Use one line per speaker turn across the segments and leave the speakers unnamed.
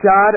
4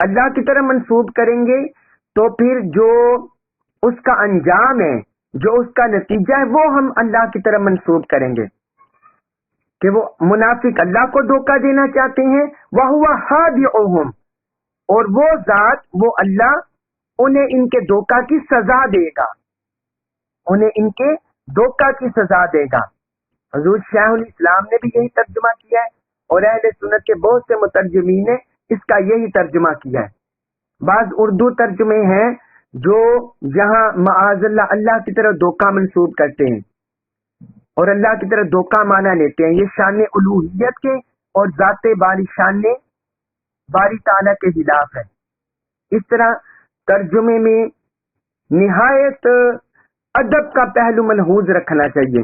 اللہ کی طرف منسوب کریں گے تو پھر جو اس کا انجام ہے، جو اس کا نتیجہ ہے، وہ ہم اللہ کی طرف منسوب کریں گے کہ وہ منافق اللہ کو دھوکہ دینا چاہتے ہیں، وَهُوَ خَادِعُهُمْ، اور وہ ذات، وہ اللہ انہیں ان کے دھوکہ کی سزا دے گا، انہیں ان کے دھوکہ کی سزا دے گا۔ حضور شیخ الاسلام نے بھی یہی ترجمہ کیا ہے، اور اہل سنت کے بہت سے مترجمین نے اس کا یہی ترجمہ کیا ہے۔ بعض اردو ترجمے ہیں جو یہاں معاذ اللہ اللہ کی طرف دھوکہ منسوب کرتے ہیں اور اللہ کی طرف دھوکہ مانا لیتے ہیں، یہ شان الوہیت کے اور ذات باری شان باری تعالیٰ کے خلاف ہے۔ اس طرح ترجمے میں نہایت ادب کا پہلو ملحوظ رکھنا چاہیے۔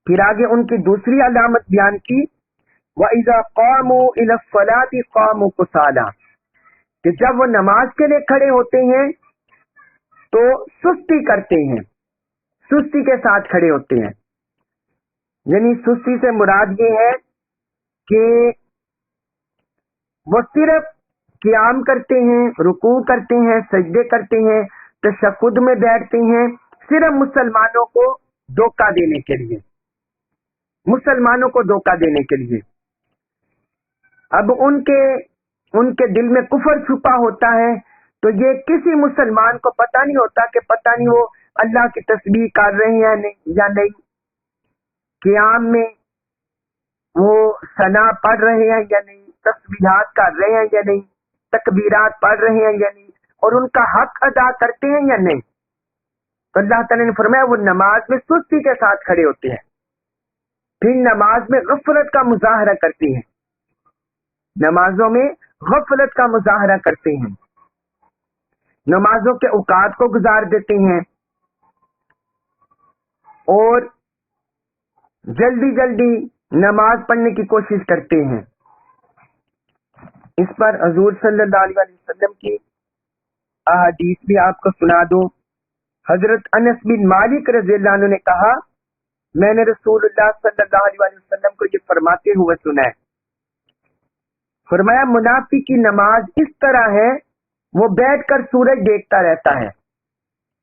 پھر آگے ان کی دوسری علامت بیان کی، وَإِذَا قَامُوا إِلَى الصَّلَاةِ قَامُوا كُسَالَىٰ، کہ جب وہ نماز کے لیے کھڑے ہوتے ہیں تو سستی کرتے ہیں، سستی کے ساتھ کھڑے ہوتے ہیں۔ یعنی سستی سے مراد یہ ہے کہ وہ صرف قیام کرتے ہیں، رکوع کرتے ہیں، سجدے کرتے ہیں، تشہد میں بیٹھتے ہیں، صرف مسلمانوں کو دھوکہ دینے کے لیے، مسلمانوں کو دھوکہ دینے کے لیے۔ اب ان کے دل میں کفر چھپا ہوتا ہے، تو یہ کسی مسلمان کو پتہ نہیں ہوتا کہ پتہ نہیں وہ اللہ کی تسبیح کر رہے ہیں یا نہیں، قیام میں وہ ثنا پڑھ رہے ہیں یا نہیں، تسبیحات کر رہے ہیں یا نہیں، تکبیرات پڑھ رہے ہیں یا نہیں، اور ان کا حق ادا کرتے ہیں یا نہیں۔ تو اللہ تعالیٰ نے فرمایا وہ نماز میں سستی کے ساتھ کھڑے ہوتے ہیں، پھر نماز میں غفلت کا مظاہرہ کرتے ہیں، نمازوں میں غفلت کا مظاہرہ کرتے ہیں، نمازوں کے اوقات کو گزار دیتے ہیں اور جلدی جلدی نماز پڑھنے کی کوشش کرتے ہیں۔ اس پر حضور صلی اللہ علیہ وسلم کی احادیث بھی آپ کو سنا دو۔ حضرت انس بن مالک رضی اللہ عنہ نے کہا، میں نے رسول اللہ صلی اللہ علیہ وسلم کو یہ فرماتے ہوئے سنا ہے، فرمایا منافق کی نماز اس طرح ہے، وہ بیٹھ کر سورج دیکھتا رہتا ہے،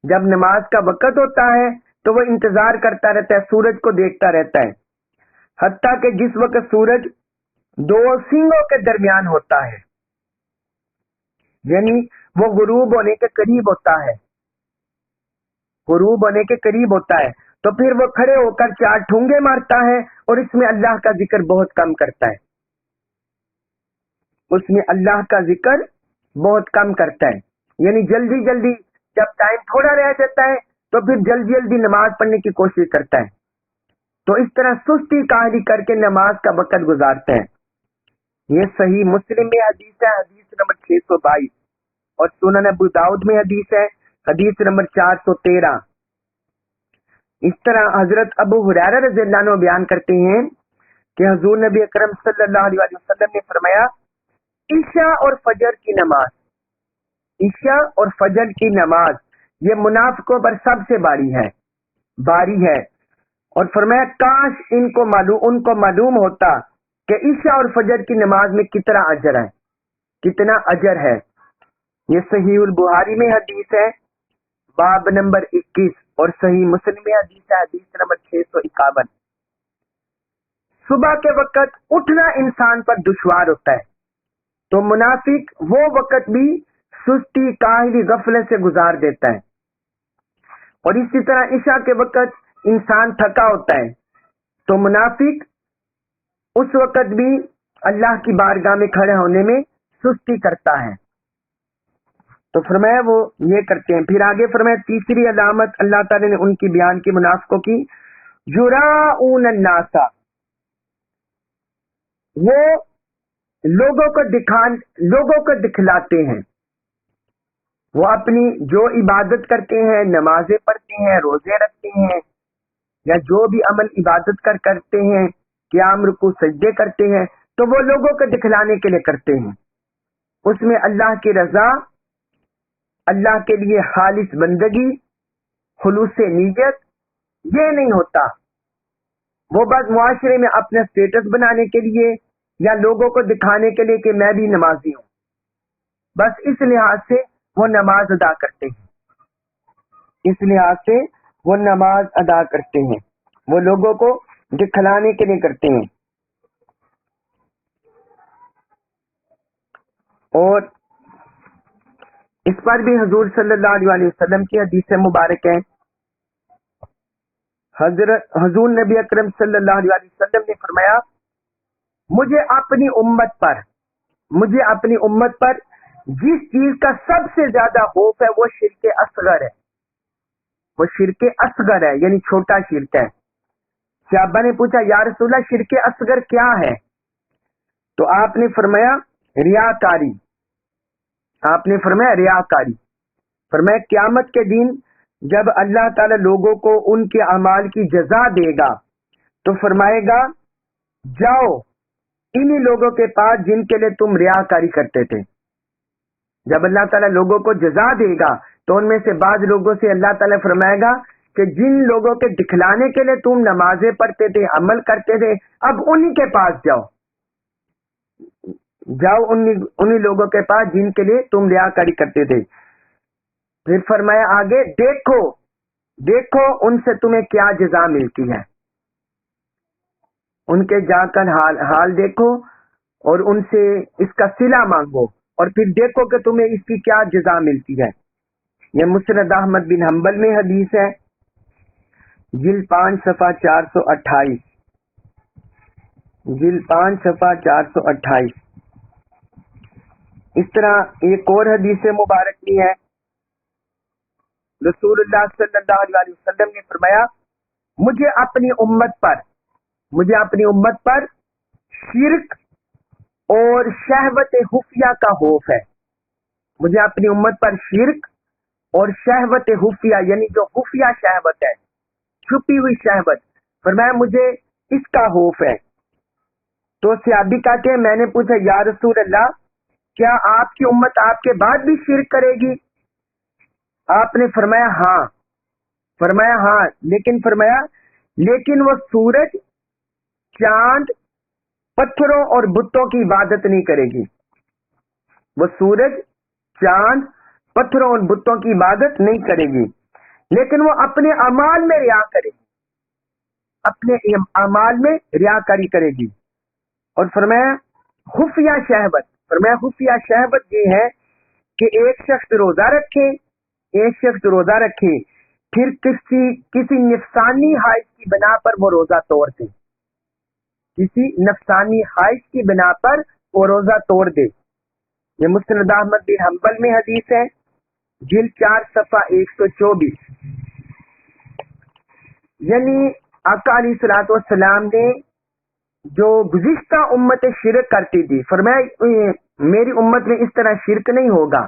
جب نماز کا وقت ہوتا ہے تو وہ انتظار کرتا رہتا ہے، سورج کو دیکھتا رہتا ہے، حتیٰ کہ جس وقت سورج دو سینگوں کے درمیان ہوتا ہے، یعنی وہ غروب ہونے کے قریب ہوتا ہے، غروب ہونے کے قریب ہوتا ہے، تو پھر وہ کھڑے ہو کر 4 ٹھونگے مارتا ہے اور اس میں اللہ کا ذکر بہت کم کرتا ہے، اس میں اللہ کا ذکر بہت کم کرتا ہے، یعنی جلدی جلدی جب ٹائم تھوڑا رہ جاتا ہے تو پھر جلدی جلدی نماز پڑھنے کی کوشش کرتا ہے، تو اس طرح سستی کاہلی کر کے نماز کا وقت گزارتا ہے۔ یہ صحیح مسلم میں حدیث ہے، حدیث نمبر 622، اور سنن ابو داؤد میں حدیث ہے، حدیث نمبر 413۔ اس طرح حضرت ابو ہریرہ رضی اللہ عنہ بیان کرتے ہیں کہ حضور نبی اکرم صلی اللہ علیہ وسلم نے فرمایا، عشاء اور فجر کی نماز، عشاء اور فجر کی نماز یہ منافقوں پر سب سے باری ہے، اور فرمایا کاش ان کو معلوم ہوتا کہ عشاء اور فجر کی نماز میں کتنا اجر ہے۔ یہ صحیح البخاری میں حدیث ہے، باب نمبر 21، اور صحیح مسلم میں حدیث ہے، حدیث نمبر 651۔ صبح کے وقت اٹھنا انسان پر دشوار ہوتا ہے، تو منافق وہ وقت بھی سستی کاہلی غفلت سے گزار دیتا ہے، اور اسی طرح عشاء کے وقت انسان تھکا ہوتا ہے، تو منافق اس وقت بھی اللہ کی بارگاہ میں کھڑے ہونے میں سستی کرتا ہے، تو فرمایا وہ یہ کرتے ہیں۔ پھر آگے فرمایا تیسری علامت اللہ تعالی نے ان کی بیان کی منافقوں کی، یراؤن الناس، وہ لوگوں کو دکھلاتے ہیں، وہ اپنی جو عبادت کرتے ہیں، نمازیں پڑھتے ہیں، روزے رکھتے ہیں، یا جو بھی عمل عبادت کرتے ہیں، قیام رکوع سجدے کرتے ہیں، تو وہ لوگوں کو دکھلانے کے لیے کرتے ہیں، اس میں اللہ کی رضا، اللہ کے لیے خالص بندگی، خلوص نیت یہ نہیں ہوتا، وہ بس معاشرے میں اپنا سٹیٹس بنانے کے لیے یا لوگوں کو دکھانے کے لیے کہ میں بھی نمازی ہوں، بس اس لحاظ سے وہ نماز ادا کرتے ہیں، اس لحاظ سے وہ نماز ادا کرتے ہیں، وہ لوگوں کو دکھلانے کے لیے کرتے ہیں۔ اور اس پر بھی حضور صلی اللہ علیہ وسلم کی حدیث مبارک ہے، حضور نبی اکرم صلی اللہ علیہ وسلم نے فرمایا مجھے اپنی امت پر جس چیز کا سب سے زیادہ خوف ہے وہ شرک اصغر ہے، وہ شرک اصغر ہے، یعنی چھوٹا شرک ہے۔ صحابہ نے پوچھا یا رسول اللہ شرک اصغر کیا ہے؟ تو آپ نے فرمایا ریاکاری، آپ نے فرمایا ریاکاری۔ فرمایا قیامت کے دن جب اللہ تعالی لوگوں کو ان کے اعمال کی جزا دے گا تو فرمائے گا جاؤ انہی لوگوں کے پاس جن کے لیے تم ریاکاری کرتے تھے۔ جب اللہ تعالیٰ لوگوں کو جزا دے گا تو ان میں سے بعض لوگوں سے اللہ تعالیٰ فرمائے گا کہ جن لوگوں کے دکھلانے کے لیے تم نمازیں پڑھتے تھے، عمل کرتے تھے، اب انہی کے پاس جاؤ انہی لوگوں کے پاس جن کے لیے تم ریاکاری کرتے تھے۔ پھر فرمایا آگے دیکھو ان سے تمہیں کیا جزا ملتی ہے، ان کے جا کر حال دیکھو اور ان سے اس کا صلہ مانگو اور پھر دیکھو کہ تمہیں اس کی کیا جزا ملتی ہے۔ یہ مسند احمد بن حنبل میں حدیث ہے، جلد 5 صفحہ 428، جلد 5 صفحہ 428۔ اس طرح ایک اور حدیث مبارک بھی ہے، رسول اللہ صلی اللہ علیہ وسلم نے فرمایا مجھے اپنی امت پر شرک اور شہوت خفیہ کا خوف ہے، مجھے اپنی امت پر شرک اور شہوت خفیہ یعنی جو خفیہ شہوت ہے، چھپی ہوئی شہوت، فرمایا مجھے اس کا خوف ہے۔ تو صحابی کہتے ہیں میں نے پوچھا یا رسول اللہ کیا آپ کی امت آپ کے بعد بھی شرک کرے گی؟ آپ نے فرمایا ہاں، لیکن وہ سورج، چاند، پتھروں اور بتوں کی عبادت نہیں کرے گی، وہ سورج، چاند، پتھروں اور بتوں کی عبادت نہیں کرے گی، لیکن وہ اپنے اعمال میں ریا کرے گی، اپنے اعمال میں ریاکاری کرے گی۔ اور فرمایا خفیہ شہوت یہ ہے کہ ایک شخص روزہ رکھے پھر کسی نفسانی خواہش کی بنا پر وہ روزہ توڑ دے، کسی نفسانی خواہش کی بنا پر وہ روزہ توڑ دے۔ یہ مسند احمد بن حنبل میں حدیث ہے، جلد 4 صفحہ 124۔ یعنی آقا علیہ الصلوۃ والسلام نے جو گزشتہ امت شرک کرتی تھی، فرمایا میری امت میں اس طرح شرک نہیں ہوگا،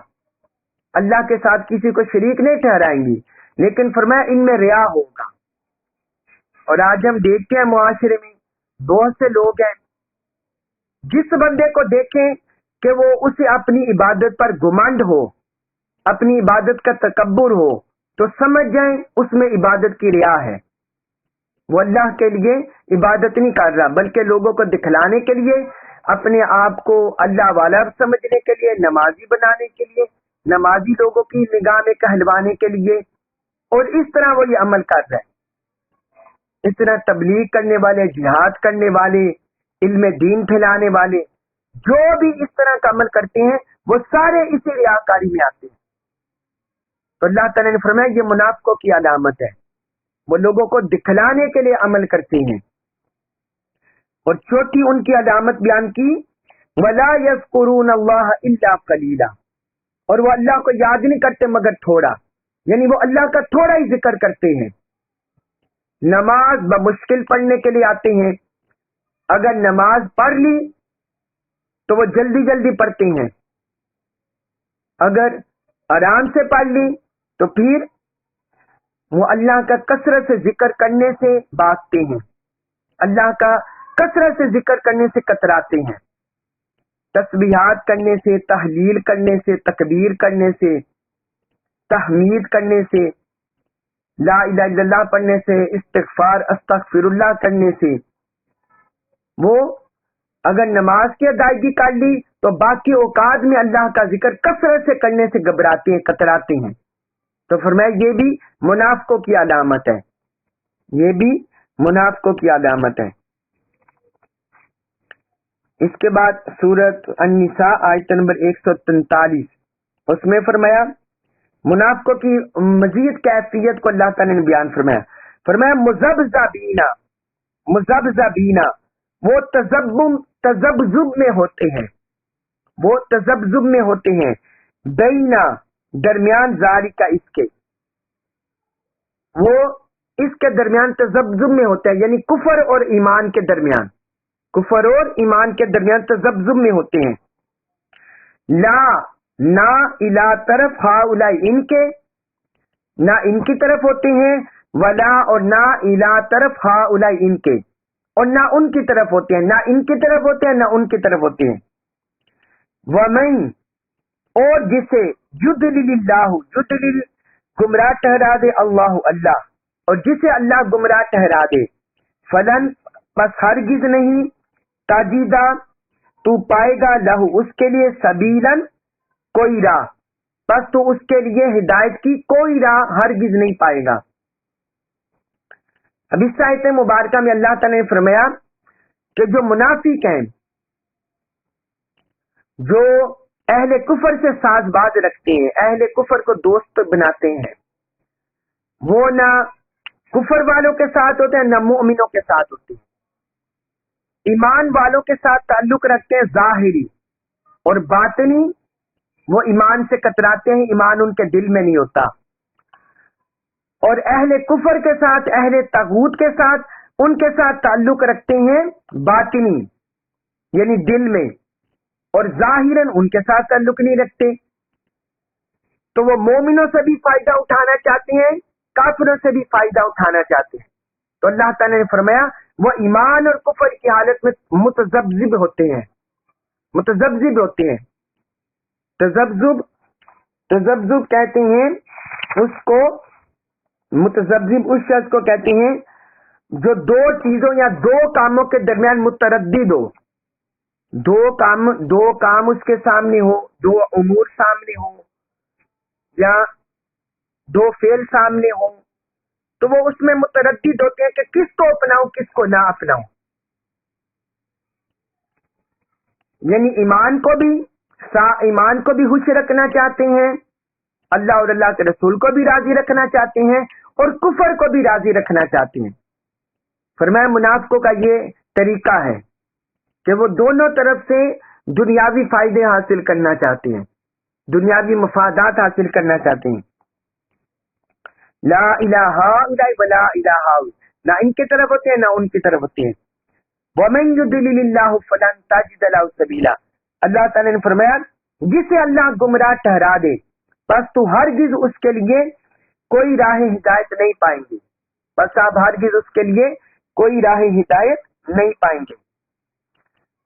اللہ کے ساتھ کسی کو شریک نہیں ٹھہرائیں گی، لیکن فرمایا ان میں ریا ہوگا۔ اور آج ہم دیکھتے ہیں معاشرے میں بہت سے لوگ ہیں، جس بندے کو دیکھیں کہ وہ اسے اپنی عبادت پر گمنڈ ہو، اپنی عبادت کا تکبر ہو، تو سمجھ جائیں اس میں عبادت کی ریا ہے، وہ اللہ کے لیے عبادت نہیں کر رہا بلکہ لوگوں کو دکھلانے کے لیے، اپنے آپ کو اللہ والا سمجھنے کے لیے، نمازی بنانے کے لیے، نمازی لوگوں کی نگاہ میں کہلوانے کے لیے، اور اس طرح وہ یہ عمل کر رہا ہے۔ اس طرح تبلیغ کرنے والے، جہاد کرنے والے، علم دین پھیلانے والے جو بھی اس طرح کا عمل کرتے ہیں وہ سارے اسی ریاکاری میں آتے ہیں۔ تو اللہ تعالیٰ نے فرمایا یہ منافقوں کی علامت ہے، وہ لوگوں کو دکھلانے کے لیے عمل کرتے ہیں۔ اور چھوٹی ان کی علامت بیان کی وَلَا يَذْكُرُونَ اللَّهَ إِلَّا قَلِيلًا، اور وہ اللہ کو یاد نہیں کرتے مگر تھوڑا، یعنی وہ اللہ کا تھوڑا ہی ذکر کرتے ہیں۔ نماز بمشکل پڑھنے کے لیے آتے ہیں، اگر نماز پڑھ لی تو وہ جلدی جلدی پڑھتے ہیں، اگر آرام سے پڑھ لی تو پھر وہ اللہ کا کثرت سے ذکر کرنے سے بھاگتے ہیں، اللہ کا کثرت سے ذکر کرنے سے کتراتے ہیں، تسبیحات کرنے سے، تحلیل کرنے سے، تکبیر کرنے سے، تحمید کرنے سے، لا الہ الا اللہ پڑھنے سے، استغفار استغفر اللہ کرنے سے وہ اگر نماز کی ادائیگی کر لی تو باقی اوقات میں اللہ کا ذکر کثرت سے کرنے سے گھبراتے ہیں، کتراتے ہیں. تو فرمایا یہ بھی منافقوں کی علامت ہے، یہ بھی منافقوں کی علامت ہے. اس کے بعد سورۃ النساء آیت نمبر 143، اس میں فرمایا منافقوں کی مزید کیفیت کو اللہ تعالی نے بیان فرمایا مذبذبینا، مذبذبینا وہ تذبذب میں ہوتے ہیں، وہ تذبذب میں ہوتے ہیں، بینا درمیان ذالک اس کے، وہ اس کے درمیان تذبذب میں ہوتے ہیں، یعنی کفر اور ایمان کے درمیان، کفر اور ایمان کے درمیان تذبذب میں ہوتے ہیں. لا نہ الا طرف ہاؤلاء ان کے، نہ ان کی طرف ہوتے ہیں، ولا اور نہ الا طرف ہاؤلاء ان کے، اور نہ ان کی طرف ہوتے ہیں، نہ ان کی طرف ہوتے ہیں نہ ان کی طرف ہوتے ہیں. ومن اور جسے یضلل اللہ، یضلل گمراہ ٹھہرا دے اللہ، اللہ، اور جسے اللہ گمراہ ٹھہرا دے، فلن بس ہرگز نہیں، تجدہ تو پائے گا لہو اس کے لیے، سبیلاً کوئی راہ، بس تو اس کے لیے ہدایت کی کوئی راہ ہرگز نہیں پائے گا. اب اس آیت مبارکہ میں اللہ تعالی نے فرمایا کہ جو منافق ہیں، جو اہل کفر سے ساز باز رکھتے ہیں، اہل کفر کو دوست بناتے ہیں، وہ نہ کفر والوں کے ساتھ ہوتے ہیں نہ مومنوں کے ساتھ ہوتے ہیں، ایمان والوں کے ساتھ تعلق رکھتے ہیں ظاہری، اور باطنی وہ ایمان سے کتراتے ہیں، ایمان ان کے دل میں نہیں ہوتا. اور اہل کفر کے ساتھ، اہل طاغوت کے ساتھ، ان کے ساتھ تعلق رکھتے ہیں باطنی یعنی دل میں، اور ظاہراً ان کے ساتھ تعلق نہیں رکھتے. تو وہ مومنوں سے بھی فائدہ اٹھانا چاہتے ہیں، کافروں سے بھی فائدہ اٹھانا چاہتے ہیں. تو اللہ تعالی نے فرمایا وہ ایمان اور کفر کی حالت میں متذبذب ہوتے ہیں، متذبذب ہوتے ہیں. تذبذب کہتے ہیں اس کو، متذبذب اس شخص کو کہتے ہیں جو دو چیزوں یا دو کاموں کے درمیان متردد ہو، دو کام اس کے سامنے ہو، دو امور سامنے ہو یا دو فعل سامنے ہو، تو وہ اس میں متردد ہوتے ہیں کہ کس کو اپناؤں کس کو نہ اپناؤں. یعنی ایمان کو بھی خوش رکھنا چاہتے ہیں، اللہ اور اللہ کے رسول کو بھی راضی رکھنا چاہتے ہیں، اور کفر کو بھی راضی رکھنا چاہتے ہیں. فرمایا منافقوں کا یہ طریقہ ہے کہ وہ دونوں طرف سے دنیاوی فائدے حاصل کرنا چاہتے ہیں، دنیاوی مفادات حاصل کرنا چاہتے ہیں. لا الہ الا ولا الہ، نہ ان کی طرف ہوتے ہیں نہ ان کی طرف ہوتے ہیں. ومن یضلل اللہ فلن تجد له سبیلا، اللہ تعالی نے فرمایا جسے اللہ گمراہ ٹھہرا دے بس تو ہرگز اس کے لیے کوئی راہ ہدایت نہیں پائیں گے، بس آپ ہرگز اس کے لیے کوئی راہ ہدایت نہیں پائیں گے.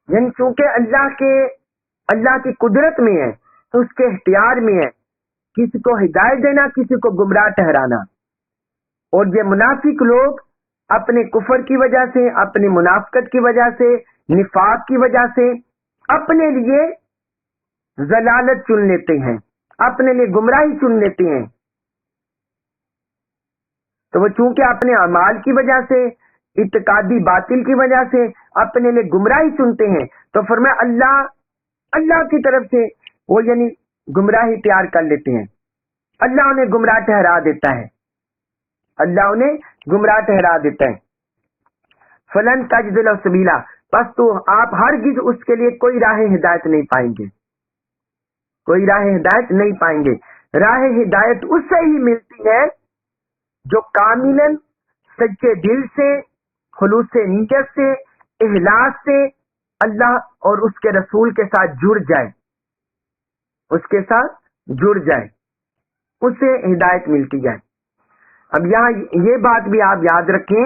یعنی چونکہ اللہ کی قدرت میں ہے، تو اس کے اختیار میں ہے کسی کو ہدایت دینا، کسی کو گمراہ ٹھہرانا. اور یہ منافق لوگ اپنے کفر کی وجہ سے، اپنی منافقت کی وجہ سے، نفاق کی وجہ سے اپنے لیے ضلالت چن لیتے ہیں، اپنے لیے گمراہی چن لیتے ہیں. تو وہ چونکہ اپنے اعمال کی وجہ سے، اعتقادی باطل کی وجہ سے اپنے لیے گمراہی چنتے ہیں، تو فرمایا اللہ کی طرف سے وہ یعنی گمراہی تیار کر لیتے ہیں، اللہ انہیں گمراہ ٹھہرا دیتا ہے، اللہ انہیں گمراہ ٹھہرا دیتا ہے. فلن تجد له سبیلا، بس تو آپ ہرگز اس کے لیے کوئی راہ ہدایت نہیں پائیں گے، کوئی راہ ہدایت نہیں پائیں گے. راہ ہدایت اس سے ہی ملتی ہے جو کاملاً سچے دل سے، خلوص نیت سے، اخلاص سے اللہ اور اس کے رسول کے ساتھ جڑ جائے، اس کے ساتھ جڑ جائے، اسے ہدایت ملتی جائے. اب یہاں یہ بات بھی آپ یاد رکھیں،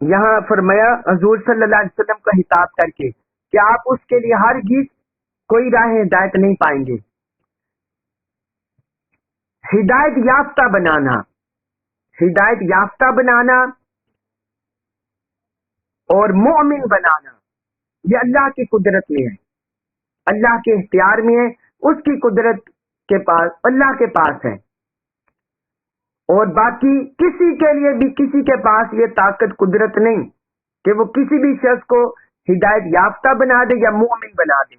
یہاں فرمایا حضور صلی اللہ علیہ وسلم کا خطاب کر کے کہ آپ اس کے لیے ہرگز کوئی راہ ہدایت نہیں پائیں گے. ہدایت یافتہ بنانا، ہدایت یافتہ بنانا اور مومن بنانا یہ اللہ کی قدرت میں ہے، اللہ کے اختیار میں ہے، اس کی قدرت کے پاس، اللہ کے پاس ہے۔ اور باقی کسی کے لیے بھی کسی کے پاس یہ طاقت قدرت نہیں کہ وہ کسی بھی شخص کو ہدایت یافتہ بنا دے یا مومن بنا دے۔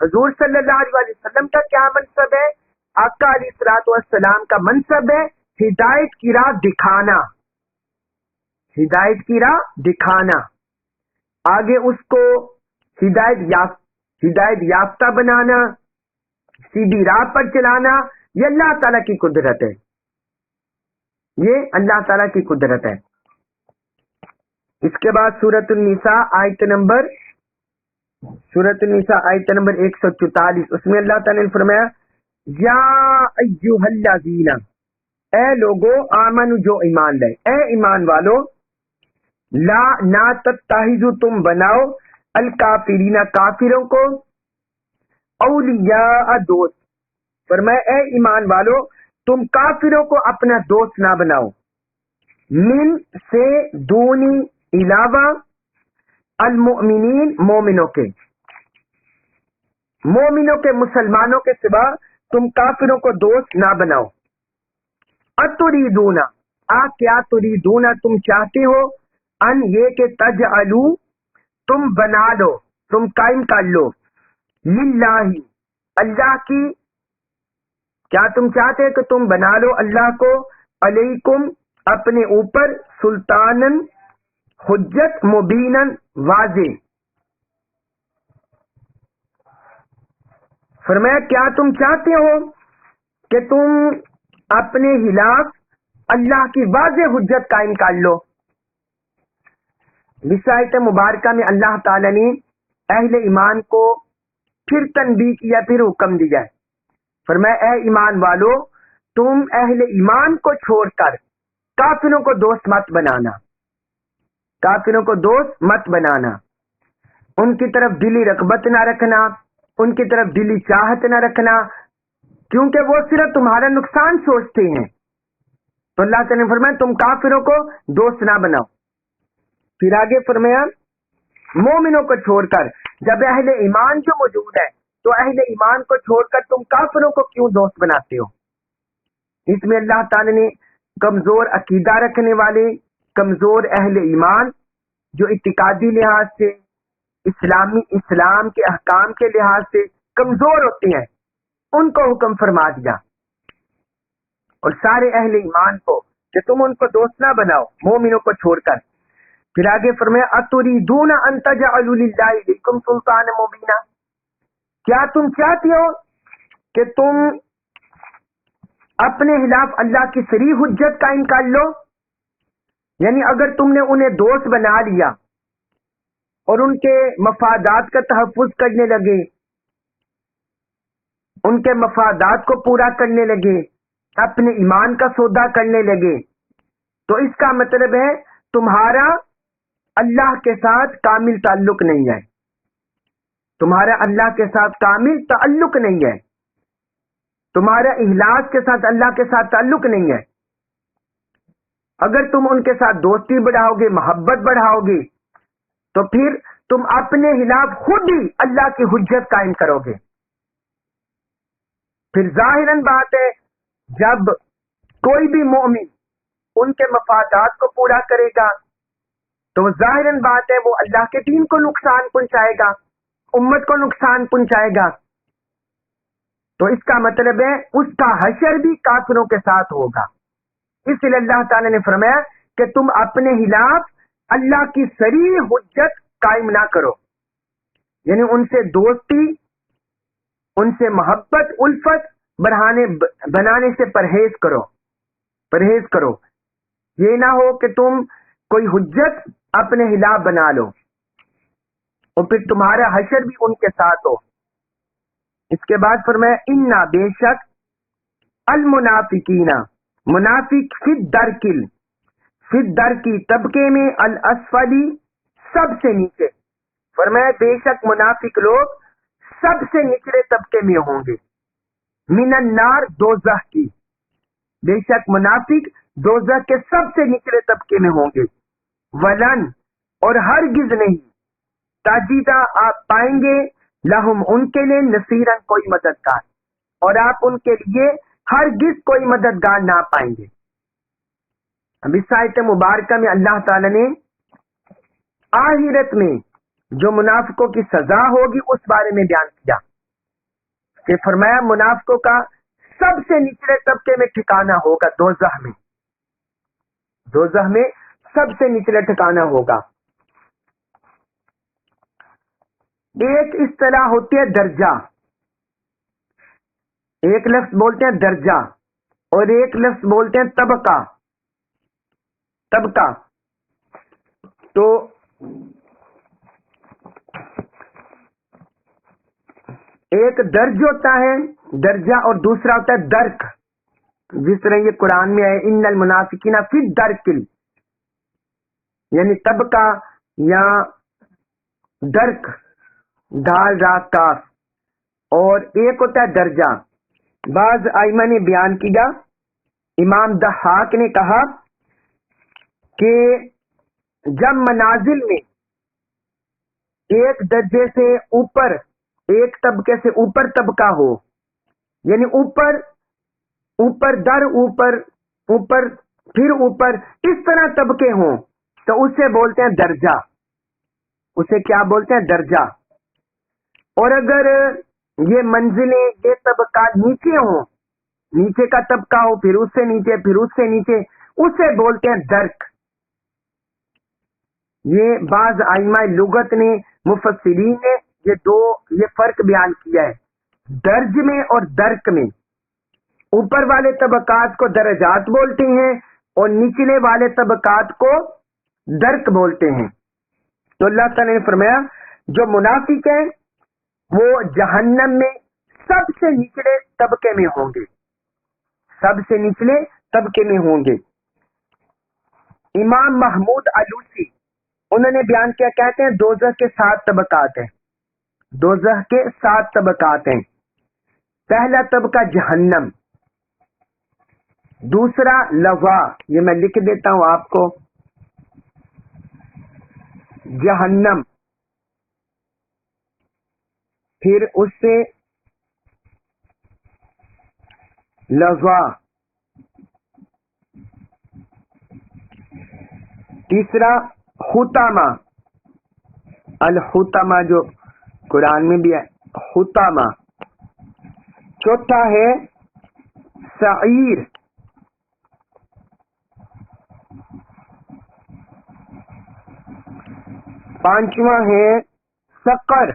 حضور صلی اللہ علیہ وسلم کا کیا منصب ہے؟ آقا علیہ الصلوۃ والسلام کا منصب ہے ہدایت کی راہ دکھانا، ہدایت کی راہ دکھانا، آگے اس کو ہدایت یافتہ بنانا، سیدھی راہ پر چلانا، یہ اللہ تعالیٰ کی قدرت ہے، یہ اللہ تعالیٰ کی قدرت ہے۔ اس کے بعد سورۃ النساء آیت نمبر 144، اس میں اللہ تعالیٰ نے فرمایا یا ایھا الذین، اے لوگو آمنو جو ایمان لائے، اے ایمان والو، لا نہ تتخذوا تم بناؤ الکافرین کافروں کو اولیاء دوست، فرمایا اے ایمان والو تم کافروں کو اپنا دوست نہ بناؤ، من سے دونی علاوہ المؤمنین مومنوں کے مسلمانوں کے سوا تم کافروں کو دوست نہ بناؤ۔ اتریدون، کیا تریدون تم چاہتے ہو، ان یہ کہ تجعلو تم بنا لو، تم قائم کر لو، للہ اللہ کی، کیا تم چاہتے ہو کہ تم بنا لو اللہ کو، علیکم اپنے اوپر، سلطانن حجت، مبینن واضح۔ فرمایا کیا تم چاہتے ہو کہ تم اپنے خلاف اللہ کی واضح حجت قائم کر لو۔ اس آیت مبارکہ میں اللہ تعالی نے اہل ایمان کو پھر تنبیہ کیا، پھر حکم دیا ہے۔ فرمایا اے ایمان والو تم اہل ایمان کو چھوڑ کر کافروں کو دوست مت بنانا، کافروں کو دوست مت بنانا، ان کی طرف دلی رغبت نہ رکھنا، ان کی طرف دلی چاہت نہ رکھنا، کیونکہ وہ صرف تمہارا نقصان سوچتے ہیں۔ تو اللہ تعالیٰ نے فرمایا تم کافروں کو دوست نہ بناؤ۔ پھر آگے فرمایا مومنوں کو چھوڑ کر، جب اہل ایمان جو موجود ہے تو اہل ایمان کو چھوڑ کر تم کافروں کو کیوں دوست بناتے ہو؟ اس میں اللہ تعالیٰ نے کمزور عقیدہ رکھنے والے، کمزور اہل ایمان جو اعتقادی لحاظ سے، اسلام کے احکام کے لحاظ سے کمزور ہوتے ہیں، ان کو حکم فرما دیا، اور سارے اہل ایمان کو کہ تم ان کو دوست نہ بناؤ مومنوں کو چھوڑ کر۔ پھر آگے فرمایا اتریدون ان تجعلوا للہ علیکم سلطانا مبینا، کیا تم چاہتے ہو کہ تم اپنے خلاف اللہ کی صریح حجت قائم کر لو؟ یعنی اگر تم نے انہیں دوست بنا لیا اور ان کے مفادات کا تحفظ کرنے لگے، ان کے مفادات کو پورا کرنے لگے، اپنے ایمان کا سودا کرنے لگے، تو اس کا مطلب ہے تمہارا اللہ کے ساتھ کامل تعلق نہیں ہے، تمہارا اللہ کے ساتھ کامل تعلق نہیں ہے، تمہارا اخلاص کے ساتھ اللہ کے ساتھ تعلق نہیں ہے۔ اگر تم ان کے ساتھ دوستی بڑھاؤ گے، محبت بڑھاؤ گے، تو پھر تم اپنے خلاف خود ہی اللہ کی حجت قائم کرو گے۔ پھر ظاہراً بات ہے جب کوئی بھی مومن ان کے مفادات کو پورا کرے گا تو ظاہراً بات ہے وہ اللہ کے دین کو نقصان پہنچائے گا، امت کو نقصان پہنچائے گا، تو اس کا مطلب ہے اس کا حشر بھی کافروں کے ساتھ ہوگا۔ اس لیے اللہ تعالی نے فرمایا کہ تم اپنے خلاف اللہ کی صریح حجت قائم نہ کرو، یعنی ان سے دوستی، ان سے محبت، الفت بنانے سے پرہیز کرو۔ یہ نہ ہو کہ تم کوئی حجت اپنے خلاف بنا لو اور پھر تمہارا حشر بھی ان کے ساتھ ہو۔ اس کے بعد فرمایا انا بے شک المنافقین، منافق فی الدرکی طبقے میں، الاسفلی سب سے نیچے، فرمایا بے شک منافق لوگ سب سے نچلے طبقے میں ہوں گے، من النار دوزخ کی، بے شک منافق دوزخ کے سب سے نچلے طبقے میں ہوں گے، ولن اور ہرگز نہیں تاجیدہ آپ پائیں گے لہم ان کے لیے نصیرن کوئی مددگار، اور آپ ان کے لیے ہرگز کوئی مددگار نہ پائیں گے۔ اب اس آیت مبارکہ میں اللہ تعالی نے آخرت میں جو منافقوں کی سزا ہوگی اس بارے میں بیان کیا کہ فرمایا منافقوں کا سب سے نچلے طبقے میں ٹھکانہ ہوگا دوزخ میں، دوزخ میں سب سے نچلے ٹھکانہ ہوگا۔ ایک اصطلاح ہوتی ہے درجہ، ایک لفظ بولتے ہیں درجہ اور ایک لفظ بولتے ہیں طبقہ، طبقہ۔ تو ایک درج ہوتا ہے درجہ اور دوسرا ہوتا ہے درک، جس طرح یہ قرآن میں ہے ان المنافقین فی الدرک، یعنی طبقہ یا درک، دال رات کاف، اور ایک ہوتا ہے درجہ۔ بعض ائمہ نے بیان کیا، امام ضحاک نے کہا کہ جب منازل میں ایک درجے سے اوپر، ایک طبقے سے اوپر طبقہ ہو، یعنی اوپر اوپر در اوپر اوپر پھر اوپر، اس طرح طبقے ہوں تو اسے بولتے ہیں درجہ، اسے کیا بولتے ہیں درجہ۔ اور اگر یہ منزلیں، یہ طبقات نیچے ہوں، نیچے کا طبقہ ہو پھر اس سے نیچے پھر اس سے نیچے، اسے بولتے ہیں درک۔ یہ بعض ائمہ لغت نے، مفسرین نے یہ فرق بیان کیا ہے درج میں اور درک میں۔ اوپر والے طبقات کو درجات بولتے ہیں اور نچلے والے طبقات کو درک بولتے ہیں۔ تو اللہ تعالی نے فرمایا جو منافق ہیں وہ جہنم میں سب سے نچلے طبقے میں ہوں گے، سب سے نچلے طبقے میں ہوں گے۔ امام محمود علوسی انہوں نے بیان کیا، کہتے ہیں دوزخ کے 7 طبقات ہیں، دوزخ کے 7 طبقات ہیں۔ پہلا طبقہ جہنم، دوسرا لظا، یہ میں لکھ دیتا ہوں آپ کو، جہنم، پھر اس سے لظا، تیسرا حطامہ، الحطامہ جو قرآن میں بھی ہے حطامہ، چوتھا ہے سعیر، پانچواں ہے سقر،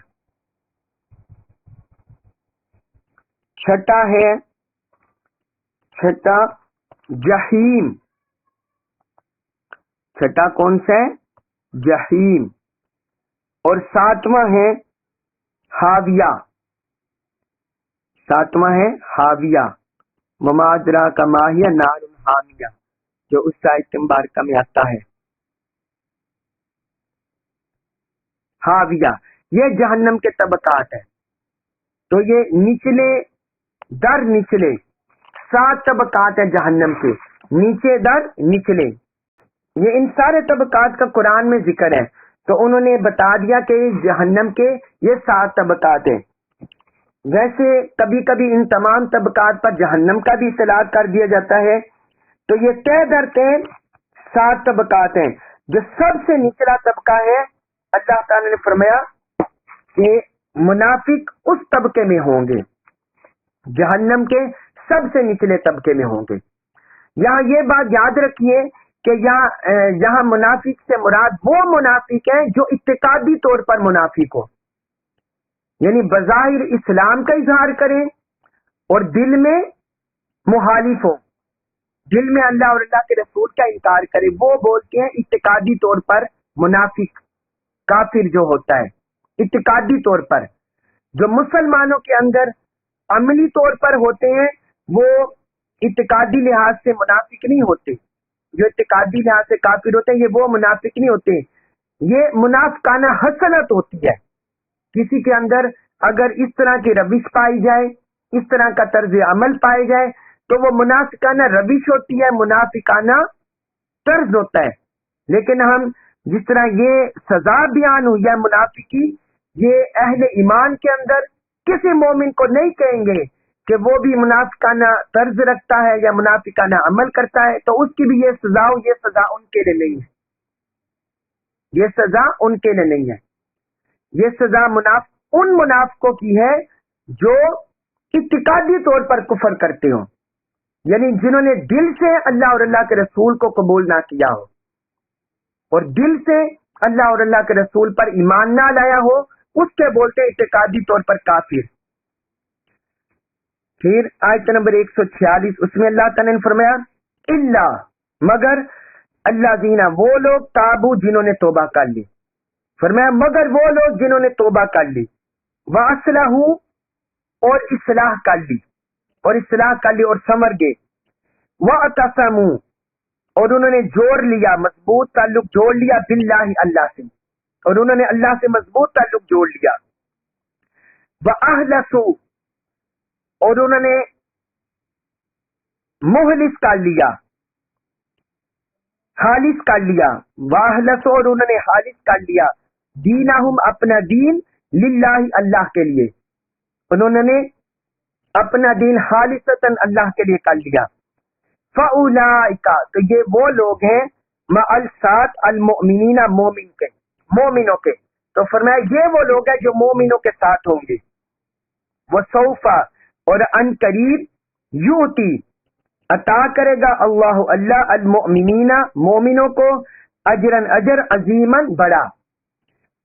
چھٹا جہیم، چھٹا کون سا ہے جہیم، اور ساتواں ہے حاویہ، ساتواں ہے حاویہ، وما ادراک ما ہی نار حامیہ، جو اس آیت مبارکہ میں آتا ہے حاویہ۔ یہ جہنم کے طبقات ہیں۔ تو یہ نچلے در نچلے 7 طبقات ہیں جہنم کے، نیچے در نچلے، یہ ان سارے طبقات کا قرآن میں ذکر ہے۔ تو انہوں نے بتا دیا کہ جہنم کے یہ 7 طبقات ہیں۔ ویسے کبھی کبھی ان تمام طبقات پر جہنم کا بھی اطلاق کر دیا جاتا ہے۔ تو یہ طے در طے 7 طبقات ہیں۔ جو سب سے نچلا طبقہ ہے، اللہ تعالی نے فرمایا کہ منافق اس طبقے میں ہوں گے، جہنم کے سب سے نچلے طبقے میں ہوں گے۔ یہاں یہ بات یاد رکھیے کہ یہاں منافق سے مراد وہ منافق ہیں جو اعتقادی طور پر منافق ہو، یعنی بظاہر اسلام کا اظہار کریں اور دل میں مخالف ہو، دل میں اللہ اور اللہ کے رسول کا انکار کرے، وہ بولتے ہیں اعتقادی طور پر منافق، کافر جو ہوتا ہے اعتقادی طور پر۔ جو مسلمانوں کے اندر عملی طور پر ہوتے ہیں وہ اعتقادی لحاظ سے منافق نہیں ہوتے، جو اعتقادی لحاظ سے کافر ہوتے ہیں یہ وہ منافق نہیں ہوتے، یہ منافقانہ حسنت ہوتی ہے۔ کسی کے اندر اگر اس طرح کی روش پائی جائے، اس طرح کا طرز عمل پائے جائے تو وہ منافقانہ روش ہوتی ہے، منافقانہ طرز ہوتا ہے۔ لیکن ہم جس طرح یہ سزا بیان ہوئی ہے منافقی، یہ اہل ایمان کے اندر کسی مومن کو نہیں کہیں گے کہ وہ بھی منافقانہ طرز رکھتا ہے یا منافقانہ عمل کرتا ہے تو اس کی بھی یہ سزا ہو، یہ سزا ان کے لیے نہیں ہے، یہ سزا ان کے لیے نہیں ہے، یہ سزا ان منافقوں کی ہے جو اعتقادی طور پر کفر کرتے ہوں، یعنی جنہوں نے دل سے اللہ اور اللہ کے رسول کو قبول نہ کیا ہو اور دل سے اللہ اور اللہ کے رسول پر ایمان نہ لایا ہو، اس کے بولتے اعتقادی طور پر کافر۔ پھر آیت نمبر 146 اس میں اللہ تعالیٰ نے فرمایا الا مگر اللہ دینا وہ لوگ تابو جنہوں نے توبہ کر لی، فرمایا مگر وہ لوگ جنہوں نے توبہ کر لی، واصلحوا اور اصلاح کر لی اور سمر گئے، واعتصموا اور انہوں نے جوڑ لیا، مضبوط تعلق جوڑ لیا، باللہ اللہ سے، اور انہوں نے اللہ سے مضبوط تعلق جوڑ لیا، واخلصوا اور انہوں نے مخلص کر لیا، خالص کر لیا، واخلصوا اور انہوں نے خالص کر لیا، دینہم اپنا دین، للہ اللہ کے لیے، انہوں نے اپنا دین خالصتاً اللہ کے لیے کر لیا، فاولئک تو یہ وہ لوگ ہیں مع السات المؤمنین مومنوں کے، تو فرمایا یہ وہ لوگ ہیں جو مومنوں کے ساتھ ہوں گے، وسوف اور ان قریب یوتی عطا کرے گا اللہ المؤمنین مومنوں کو اجرن اجر عظیمن بڑا،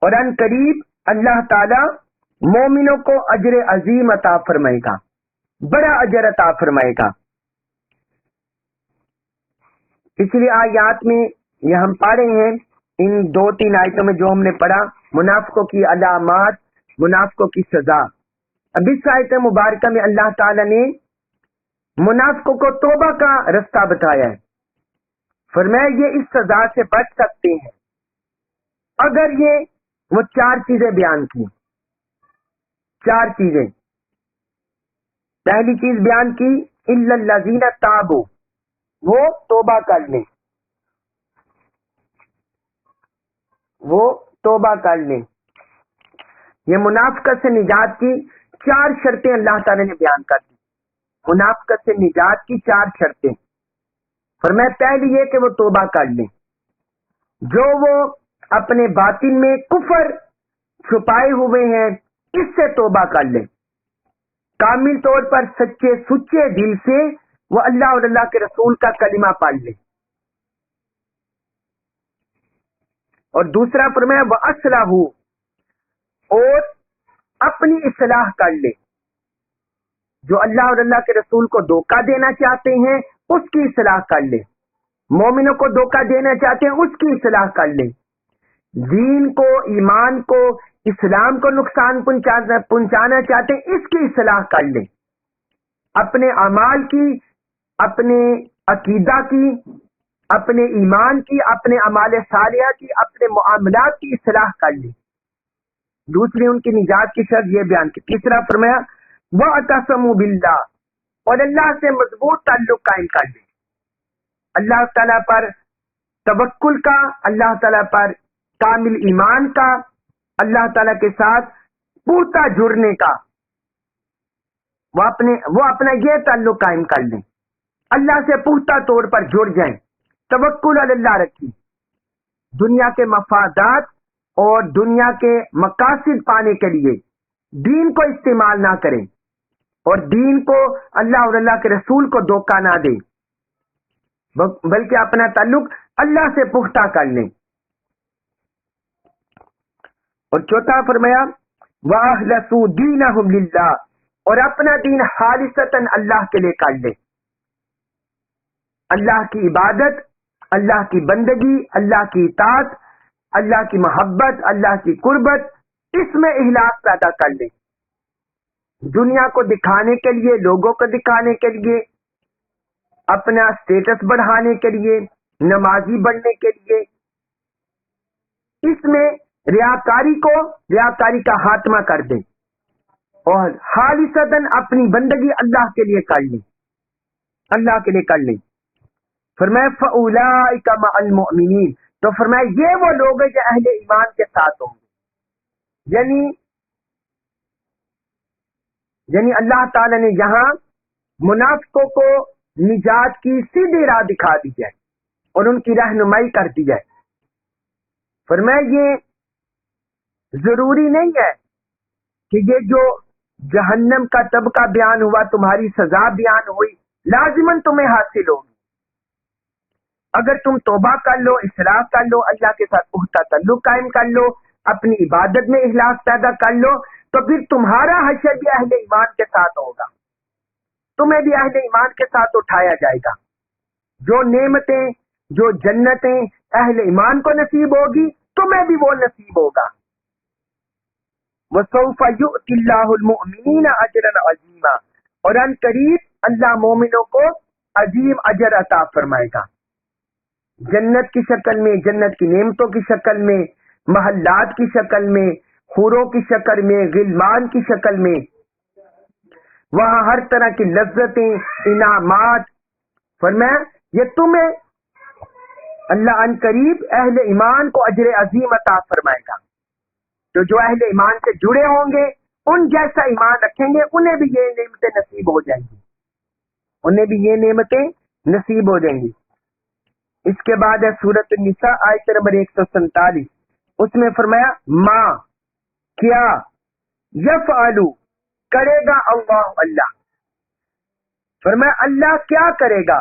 اور ان قریب اللہ تعالی مومنوں کو اجر عظیم عطا فرمائے گا، بڑا اجر عطا فرمائے گا۔ پچھلی آیات میں یہ ہم پڑھ رہے ہیں، ان 2-3 آیتوں میں جو ہم نے پڑھا منافقوں کی علامات، منافقوں کی سزا۔ اب اس آیت مبارکہ میں اللہ تعالی نے منافقوں کو توبہ کا رستہ بتایا ہے، فرمایا یہ اس سزا سے بچ سکتے ہیں اگر یہ وہ 4 چیزیں بیان کی، 4 چیزیں۔ پہلی چیز بیان کی الا الذین تابوا، وہ توبہ کر لیں، وہ توبہ کر لیں۔ یہ منافقت سے نجات کی 4 شرطیں اللہ تعالی نے بیان کر دی، منافقت سے نجات کی 4 شرطیں۔ فرمایا پہلی یہ کہ وہ توبہ کر لیں، جو وہ اپنے باطن میں کفر چھپائے ہوئے ہیں اس سے توبہ کر لیں، کامل طور پر سچے سچے دل سے وہ اللہ اور اللہ کے رسول کا کلمہ پڑھ لیں۔ اور دوسرا فرمایا وَأَصْلَحُوا اور اپنی اصلاح کر لیں، جو اللہ اور اللہ کے رسول کو دھوکہ دینا چاہتے ہیں اس کی اصلاح کر لیں، مومنوں کو دھوکہ دینا چاہتے ہیں اس کی اصلاح کر لیں، دین کو، ایمان کو، اسلام کو نقصان پہنچانا چاہتے ہیں اس کی اصلاح کر لیں، اپنے اعمال کی، اپنے عقیدہ کی، اپنے ایمان کی، اپنے اعمال صالحہ کی، اپنے معاملات کی اصلاح کر لیں۔ دوسری ان کی نجات کی شرط یہ بیان کی۔ تیسرا فرمایا وَاعْتَصِمُوا بِاللَّهِ اور اللہ سے مضبوط تعلق قائم کر لیں، اللہ تعالیٰ پر توکل کا، اللہ تعالیٰ پر کامل ایمان کا، اللہ تعالیٰ کے ساتھ پختہ جڑنے کا، وہ اپنا یہ تعلق قائم کر لیں، اللہ سے پختہ طور پر جڑ جائیں، توکل علی اللہ رکھیں، دنیا کے مفادات اور دنیا کے مقاصد پانے کے لیے دین کو استعمال نہ کریں اور دین کو، اللہ اور اللہ کے رسول کو دھوکہ نہ دیں، بلکہ اپنا تعلق اللہ سے پختہ کر لیں۔ اور چوتھا فرمایا وَأَخْلَصُوا دِينَهُمْ لِلَّهِ اور اپنا دین خالصتاً اللہ کے لیے کر لیں، اللہ کی عبادت، اللہ کی بندگی، اللہ کی اطاعت، اللہ کی محبت، اللہ کی قربت، اس میں اخلاص پیدا کر لیں، دنیا کو دکھانے کے لیے، لوگوں کو دکھانے کے لیے، اپنا سٹیٹس بڑھانے کے لیے، نمازی بننے کے لیے، اس میں ریاکاری کا خاتمہ کر دیں اور خالصتاً اپنی بندگی اللہ کے لیے کر لیں، اللہ کے لیے کر لیں۔ فرمایا فَأُولَئِكَ مَعَ الْمُؤْمِنِينَ تو فرمایا یہ وہ لوگ ہیں جو اہل ایمان کے ساتھ ہوں گے. یعنی اللہ تعالی نے یہاں منافقوں کو نجات کی سیدھی راہ دکھا دی ہے اور ان کی رہنمائی کر دی ہے. فرمایا یہ ضروری نہیں ہے کہ یہ جو جہنم کا طبقہ بیان ہوا، تمہاری سزا بیان ہوئی، لازماً تمہیں حاصل ہوگی. اگر تم توبہ کر لو، اصلاح کر لو، اللہ کے ساتھ پختہ تعلق قائم کر لو، اپنی عبادت میں اخلاص پیدا کر لو، تو پھر تمہارا حشر بھی اہل ایمان کے ساتھ ہوگا، تمہیں بھی اہل ایمان کے ساتھ اٹھایا جائے گا. جو نعمتیں، جو جنتیں اہل ایمان کو نصیب ہوگی، تمہیں بھی وہ نصیب ہوگا. وَسَوْفَ يُؤْتِ اللَّهُ الْمُؤْمِنِينَ أَجْرًا عَظِيمًا، اور ان قریب اللہ مومنوں کو عظیم اجر عطا فرمائے گا، جنت کی شکل میں، جنت کی نعمتوں کی شکل میں، محلات کی شکل میں، حوروں کی شکل میں، غلمان کی شکل میں. وہاں ہر طرح کی لذتیں، انعامات. فرمایا یہ تمہیں اللہ ان قریب اہل ایمان کو اجر عظیم عطا فرمائے گا. تو جو اہل ایمان سے جڑے ہوں گے، ان جیسا ایمان رکھیں گے، انہیں بھی یہ نعمتیں نصیب ہو جائیں گی، انہیں بھی یہ نعمتیں نصیب ہو جائیں گی. اس کے بعد ہے سورۃ النساء آیت نمبر 147. اس میں فرمایا ماں کیا یفعلو کرے گا اللہ. فرمایا اللہ کیا کرے گا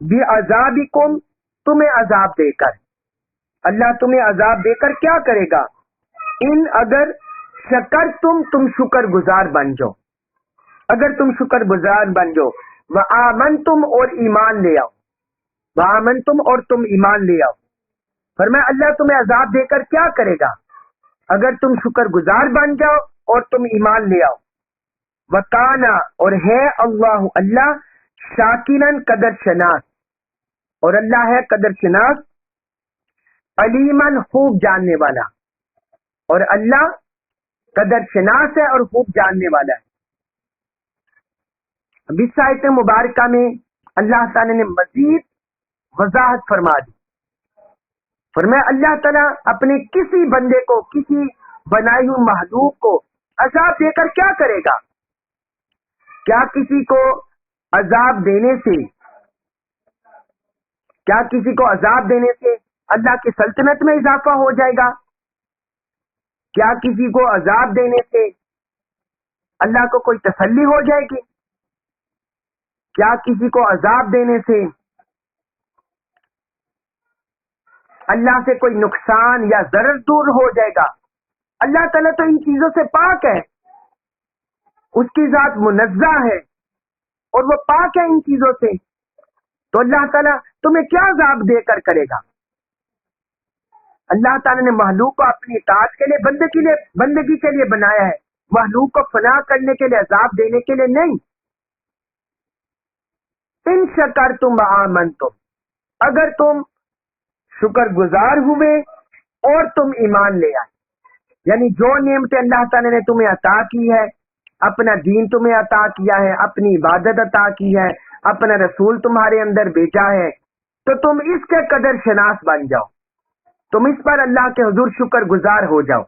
بعذابکم تمہیں عذاب دے کر. اللہ تمہیں عذاب دے کر کیا کرے گا؟ ان اگر شکر تم شکر گزار بن جاؤ، اگر تم شکر گزار بن جاؤ. وآمنتم اور ایمان لے آؤ، وآمنتم اور تم ایمان لے آؤ. فرمایا اللہ تمہیں عذاب دے کر کیا کرے گا اگر تم شکر گزار بن جاؤ اور تم ایمان لے آؤ. وکانا اور ہے اللہ شاکرن قدر شناس، اور اللہ ہے قدر شناس، علیمن خوب جاننے والا، اور اللہ قدر شناس ہے اور خوب جاننے والا ہے. اب اس آیت مبارکہ میں اللہ تعالی نے مزید وضاحت فرما دی. فرمایا اللہ تعالیٰ اپنے کسی بندے کو، کسی بنائی ہوئی مخلوق کو عذاب دے کر کیا کرے گا؟ کیا کسی کو عذاب دینے سے، کیا کسی کو عذاب دینے سے اللہ کی سلطنت میں اضافہ ہو جائے گا؟ کیا کسی کو عذاب دینے سے اللہ کو کوئی تسلی ہو جائے گی؟ کیا کسی کو عذاب دینے سے اللہ سے کوئی نقصان یا ضرر دور ہو جائے گا؟ اللہ تعالیٰ تو ان چیزوں سے پاک ہے، اس کی ذات منزہ ہے اور وہ پاک ہے ان چیزوں سے. تو اللہ تعالیٰ تمہیں کیا عذاب دے کر کرے گا؟ اللہ تعالیٰ نے مخلوق کو اپنی اطاعت کے لیے، بندگی کے لیے بنایا ہے، مخلوق کو فنا کرنے کے لیے، عذاب دینے کے لیے نہیں. ان شکرتم وآمنتم، اگر تم شکر گزار ہوئے اور تم ایمان لے آئے، یعنی جو نعمتیں اللہ تعالیٰ نے تمہیں عطا کی ہے، اپنا دین تمہیں عطا کیا ہے، اپنی عبادت عطا کی ہے، اپنا رسول تمہارے اندر بھیجا ہے، تو تم اس کے قدر شناس بن جاؤ، تم اس پر اللہ کے حضور شکر گزار ہو جاؤ.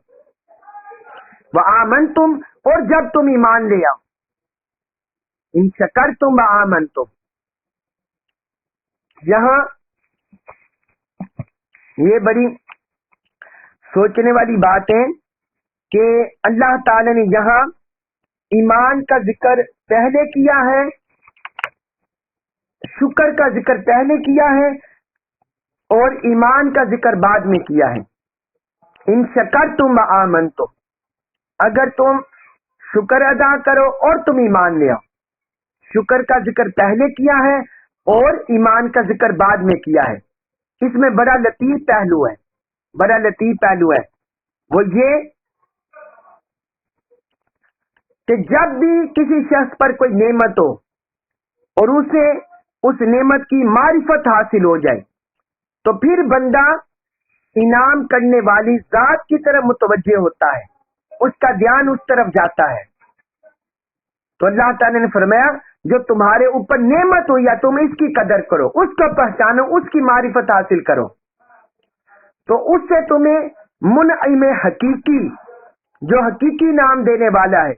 وآمنتم اور جب تم ایمان لے آؤ، ان شکرتم وآمنتم. یہاں یہ بڑی سوچنے والی بات ہے کہ اللہ تعالی نے یہاں ایمان کا ذکر پہلے کیا ہے، شکر کا ذکر پہلے کیا ہے اور ایمان کا ذکر بعد میں کیا ہے. ان شکرتم وآمنتم، اگر تم شکر ادا کرو اور تم ایمان لے آؤ. شکر کا ذکر پہلے کیا ہے اور ایمان کا ذکر بعد میں کیا ہے. اس میں بڑا لطیف پہلو ہے، بڑا لطیف پہلو ہے. وہ یہ کہ جب بھی کسی شخص پر کوئی نعمت ہو اور اسے اس نعمت کی معرفت حاصل ہو جائے، تو پھر بندہ انعام کرنے والی ذات کی طرف متوجہ ہوتا ہے، اس کا دھیان اس طرف جاتا ہے. تو اللہ تعالی نے فرمایا جو تمہارے اوپر نعمت ہو یا تم اس کی قدر کرو، اس کو پہچانو، اس کی معرفت حاصل کرو. تو اس سے تمہیں منعم حقیقی، جو حقیقی نام دینے والا ہے،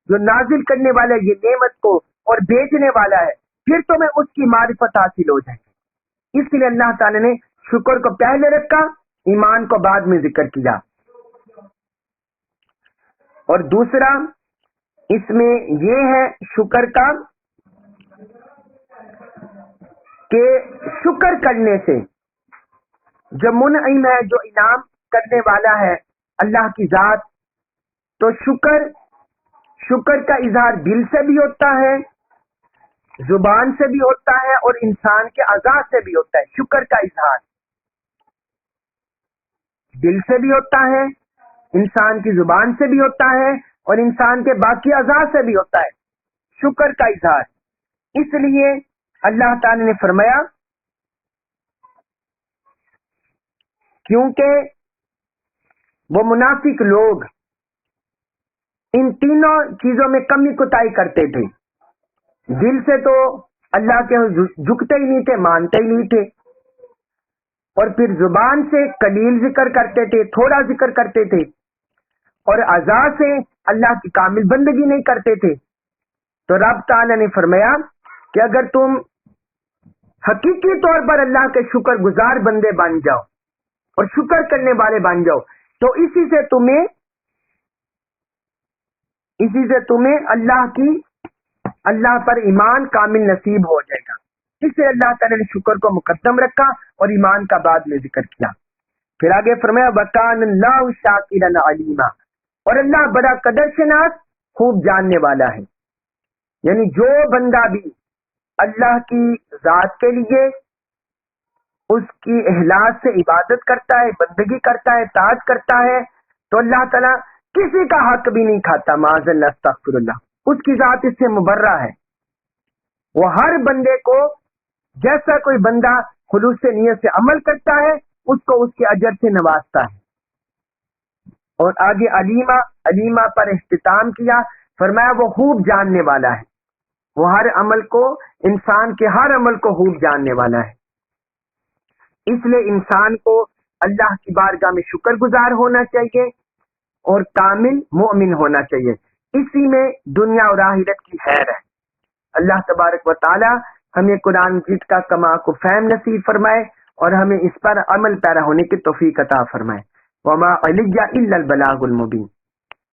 جو نازل کرنے والا ہے یہ نعمت کو اور بھیجنے والا ہے، پھر تمہیں اس کی معرفت حاصل ہو جائے گی۔ اس لیے اللہ تعالی نے شکر کو پہلے رکھا، ایمان کو بعد میں ذکر کیا۔ اور دوسرا اس میں یہ ہے شکر کا کہ شکر کرنے سے جو منعم ہے، جو انعام کرنے والا ہے اللہ کی ذات، تو شکر کا اظہار دل سے بھی ہوتا ہے، زبان سے بھی ہوتا ہے، اور انسان کے اعضاء سے بھی ہوتا ہے۔ شکر کا اظہار دل سے بھی ہوتا ہے، انسان کی زبان سے بھی ہوتا ہے، اور انسان کے باقی اعضاء سے بھی ہوتا ہے شکر کا اظہار۔ اس لیے اللہ تعالی نے فرمایا کیونکہ وہ منافق لوگ ان تینوں چیزوں میں کمی کوتاہی کرتے تھے، دل سے تو اللہ کے جھکتے ہی نہیں تھے، مانتے ہی نہیں تھے، اور پھر زبان سے قلیل ذکر کرتے تھے، تھوڑا ذکر کرتے تھے، اور اعضاء سے اللہ کی کامل بندگی نہیں کرتے تھے۔ تو رب تعالی نے فرمایا کہ اگر تم حقیقی طور پر اللہ کے شکر گزار بندے بن جاؤ اور شکر کرنے والے بن جاؤ، تو اسی سے تمہیں اللہ پر ایمان کامل نصیب ہو جائے گا۔ اس سے اللہ تعالی نے شکر کو مقدم رکھا اور ایمان کا بعد میں ذکر کیا۔ پھر آگے فرمایا وَكَانَ اللَّهُ شَاكِرًا عَلِيمًا، اور اللہ بڑا قدر شناس خوب جاننے والا ہے۔ یعنی جو بندہ بھی اللہ کی ذات کے لیے اس کی اخلاص سے عبادت کرتا ہے، بندگی کرتا ہے، اطاعت کرتا ہے، تو اللہ تعالیٰ کسی کا حق بھی نہیں کھاتا، معاذ اللہ، استغفر اللہ، اس کی ذات اس سے مبرہ ہے۔ وہ ہر بندے کو جیسا کوئی بندہ خلوص سے نیت سے عمل کرتا ہے اس کو اس کے اجر سے نوازتا ہے۔ اور آگے علیمہ پر اختتام کیا، فرمایا وہ خوب جاننے والا ہے، وہ ہر عمل کو، انسان کے ہر عمل کو خوب جاننے والا ہے۔ اس لیے انسان کو اللہ کی بارگاہ میں شکر گزار ہونا چاہیے اور کامل مومن ہونا چاہیے، اسی میں دنیا اور آخرت کی خیر ہے۔ اللہ تبارک و تعالی ہمیں قرآن مجید کا کما کو فہم نصیب فرمائے اور ہمیں اس پر عمل پیرا ہونے کی توفیق عطا فرمائے۔ وما علی الا البلاغ المبین۔